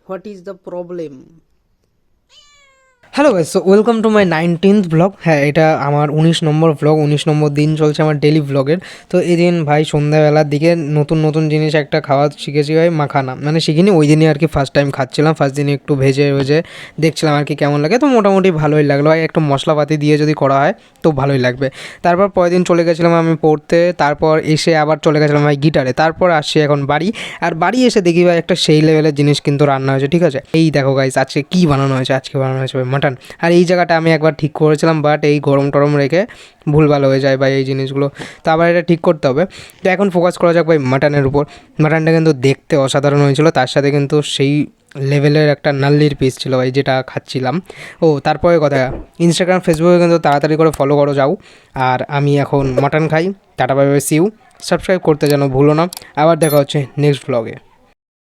What is the problem? Hello guys, so welcome to my 19th blog. হ্যাঁ, এটা আমার 19 নম্বর blog, 19 নম্বর দিন চলছে আমার ডেলি ব্লগের। তো এই দিন ভাই সন্ধ্যাবেলার দিকে নতুন নতুন জিনিস একটা খাওয়া শিখেছি ভাই, মাখানা। মানে শিখিনি, ওই দিনই আর কি ফার্স্ট টাইম খাচ্ছিলাম। ফার্স্ট দিনে একটু ভেজে ভেজে দেখছিলাম আর কি কেমন লাগে। তো মোটামুটি ভালোই লাগলো ভাই, একটু মশলাপাতি দিয়ে যদি করা হয় তো ভালোই লাগবে। তারপর পরের দিন চলে গেছিলাম আমি পড়তে, তারপর এসে আবার চলে গেছিলাম ভাই গিটারে। তারপর আসছি এখন বাড়ি, আর বাড়ি এসে দেখি ভাই একটা সেই লেভেলের জিনিস কিন্তু রান্না হয়েছে, ঠিক আছে। এই দেখো গাইস, আজকে কী বানানো হয়েছে, আজকে বানানো হয়েছে ভাই মাটন। আর এই জায়গাটা আমি একবার ঠিক করেছিলাম, বাট এই গরম টরম রেখে ভুলভাল হয়ে যায় ভাই এই জিনিসগুলো। তো আবার এটা ঠিক করতে হবে। তো এখন ফোকাস করা যাক ভাই মাটনের উপর। মাটনটা কিন্তু দেখতে অসাধারণ হয়েছিল, তার সাথে কিন্তু সেই লেভেলের একটা নাল্লির পিস ছিল ভাই যেটা খাচ্ছিলাম। ও তারপরে কথা, ইনস্টাগ্রাম ফেসবুকে কিন্তু তাড়াতাড়ি করে ফলো করো যাও। আর আমি এখন মাটন খাই। Tata bye bye, see you. Subscribe করতে যেন ভুলো না। আবার দেখা হচ্ছে নেক্সট ব্লগে।